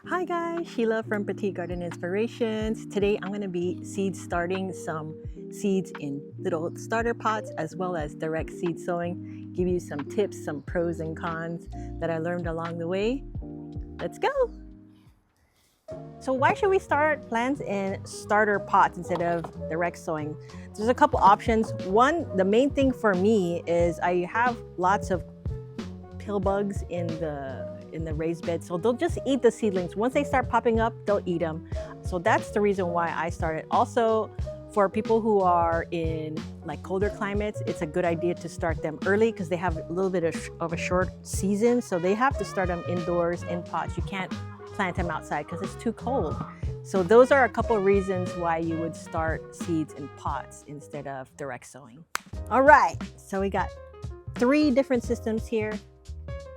Hi guys, Sheila from Petite Garden Inspirations. Today I'm going to be starting some seeds in little starter pots as well as direct seed sowing. Give you some tips, some pros and cons that I learned along the way. Let's go! So why should we start plants in starter pots instead of direct sowing? There's a couple options. One, the main thing for me is I have lots of pill bugs in the raised bed, so they'll just eat the seedlings. Once they start popping up, they'll eat them. So that's the reason why I started. Also, for people who are in like colder climates, it's a good idea to start them early because they have a little bit of a short season, so they have to start them indoors in pots. You can't plant them outside because it's too cold. So those are a couple of reasons why you would start seeds in pots instead of direct sowing. All right, so we got 3 different systems here.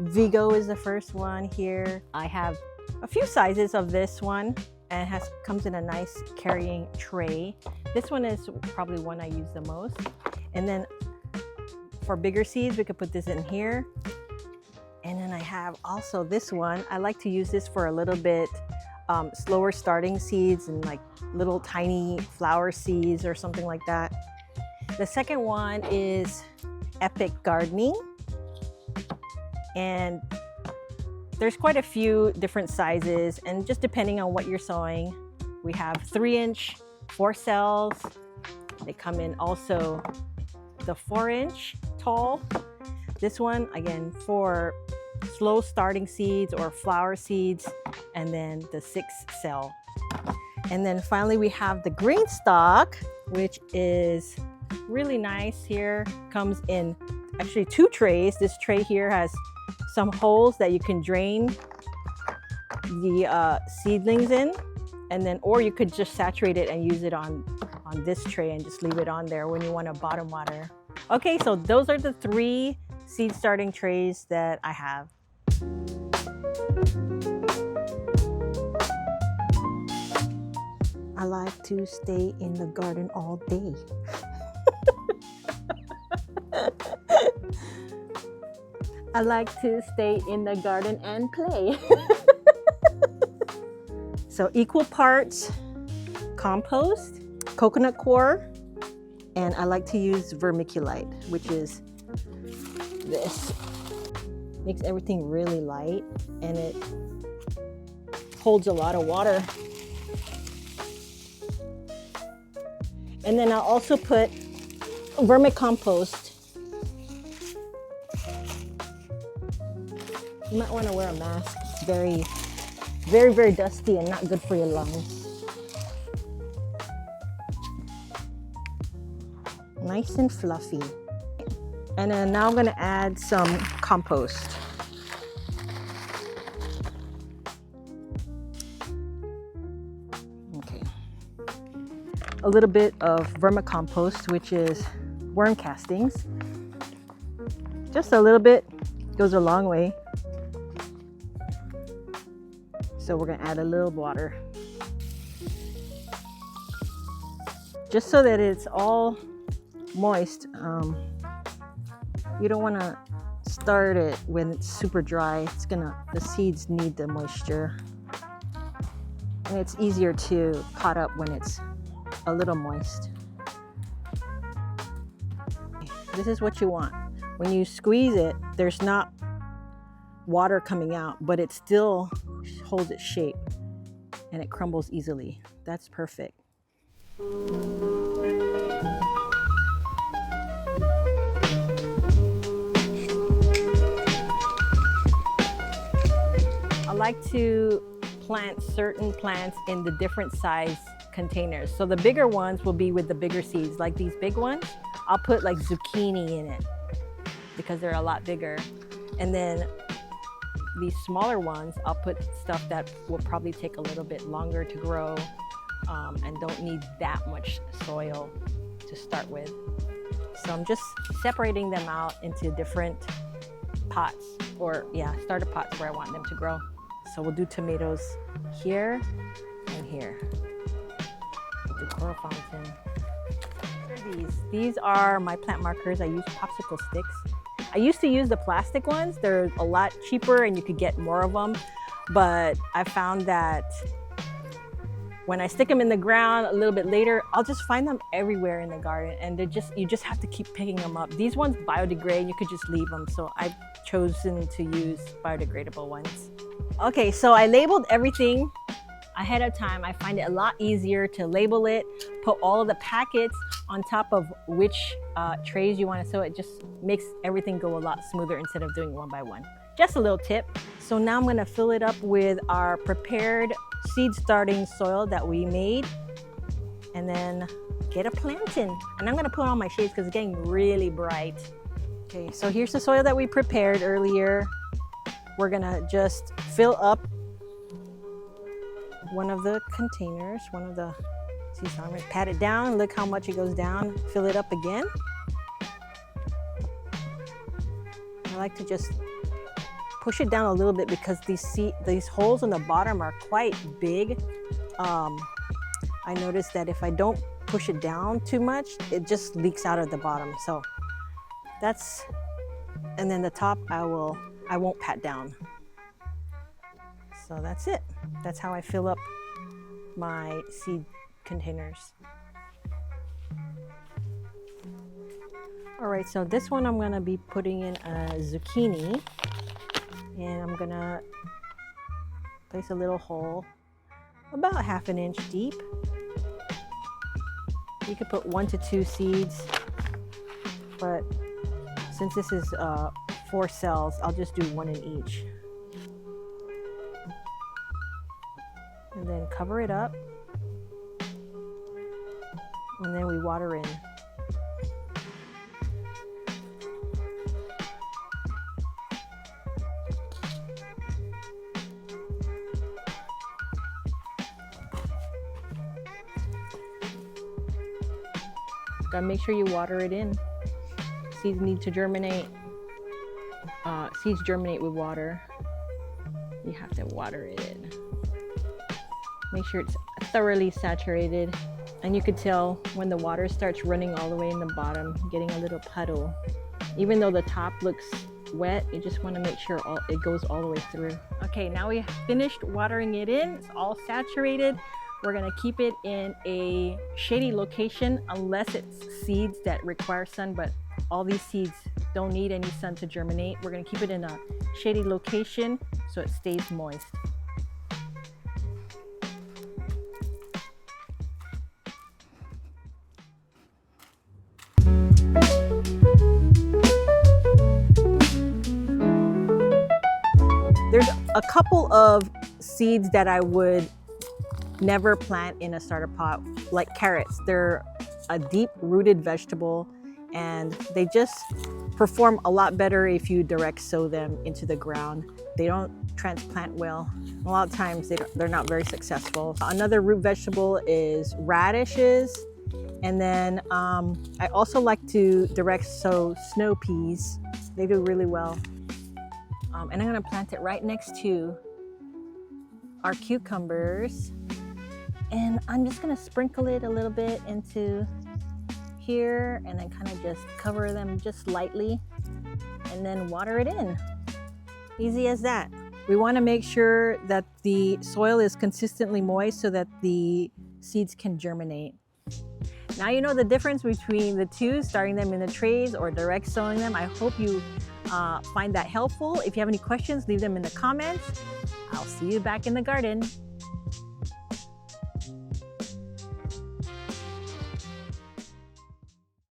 Vego is the first one here. I have a few sizes of this one, and it comes in a nice carrying tray. This one is probably one I use the most. And then for bigger seeds, we could put this in here. And then I have also this one. I like to use this for a little bit slower starting seeds and like little tiny flower seeds or something like that. The second one is Epic Gardening. And there's quite a few different sizes, and just depending on what you're sowing. We have 3-inch, 4 cells. They come in also the 4-inch tall. This one, again, for slow starting seeds or flower seeds, and then the 6 cell. And then finally we have the GreenStalk, which is really nice here. Comes in actually 2 trays. This tray here has some holes that you can drain the seedlings in, and then or you could just saturate it and use it on this tray and just leave it on there when you want to bottom water. Okay, so those are the 3 seed starting trays that I have. I like to stay in the garden all day. I like to stay in the garden and play. So equal parts compost, coconut coir, and I like to use vermiculite, which is this. Makes everything really light and it holds a lot of water. And then I'll also put vermicompost. You might want to wear a mask. It's very, very, very dusty and not good for your lungs. Nice and fluffy. And then now I'm going to add some compost. Okay. A little bit of vermicompost, which is worm castings. Just a little bit goes a long way. So we're gonna add a little water. Just so that it's all moist. You don't wanna start it when it's super dry. The seeds need the moisture. And it's easier to pot up when it's a little moist. This is what you want. When you squeeze it, there's not water coming out, but it still holds its shape and it crumbles easily. That's perfect. I like to plant certain plants in the different size containers. So the bigger ones will be with the bigger seeds, like these big ones. I'll put like zucchini in it because they're a lot bigger. And then these smaller ones, I'll put stuff that will probably take a little bit longer to grow and don't need that much soil to start with. So I'm just separating them out into different pots, or starter pots where I want them to grow. So we'll do tomatoes here and here. The coral fountain. These are my plant markers. I use popsicle sticks. I used to use the plastic ones. They're a lot cheaper and you could get more of them. but I found that when I stick them in the ground a little bit later, I'll just find them everywhere in the garden, and you just have to keep picking them up. These ones biodegrade, you could just leave them, so I've chosen to use biodegradable ones. Okay, so I labeled everything ahead of time. I find it a lot easier to label it, put all of the packets on top of which trays you want to sow. It just makes everything go a lot smoother instead of doing one by one. Just a little tip. So now I'm going to fill it up with our prepared seed starting soil that we made, and then get a planting. And I'm going to put on my shades because it's getting really bright. Okay, so here's the soil that we prepared earlier. We're going to just fill up one of the containers, one of the seed starters. Pat it down, look how much it goes down. Fill it up again. I like to just push it down a little bit because these holes on the bottom are quite big. I noticed that if I don't push it down too much, it just leaks out of the bottom. So that's, and then the top I won't pat down. So that's it. That's how I fill up my seed containers. All right, so this one I'm gonna be putting in a zucchini, and I'm gonna place a little hole about 1/2 inch deep. You could put 1 to 2 seeds, but since this is 4 cells, I'll just do 1 in each. And then cover it up, and then we water in. Gotta make sure you water it in. Seeds need to germinate. Seeds germinate with water. You have to water it in. Make sure it's thoroughly saturated. And you could tell when the water starts running all the way in the bottom, getting a little puddle. Even though the top looks wet, you just want to make sure it goes all the way through. Okay, now we finished watering it in. It's all saturated. We're gonna keep it in a shady location unless it's seeds that require sun, but all these seeds don't need any sun to germinate. We're gonna keep it in a shady location so it stays moist. There's a couple of seeds that I would never plant in a starter pot, like carrots. They're a deep-rooted vegetable, and they just perform a lot better if you direct sow them into the ground. They don't transplant well. A lot of times they're not very successful. Another root vegetable is radishes, and then I also like to direct sow snow peas. They do really well. And I'm gonna plant it right next to our cucumbers. And I'm just gonna sprinkle it a little bit into here, and then kind of just cover them just lightly, and then water it in. Easy as that. We wanna make sure that the soil is consistently moist so that the seeds can germinate. Now you know the difference between the two, starting them in the trays or direct sowing them. I hope you find that helpful. If you have any questions, leave them in the comments. I'll see you back in the garden.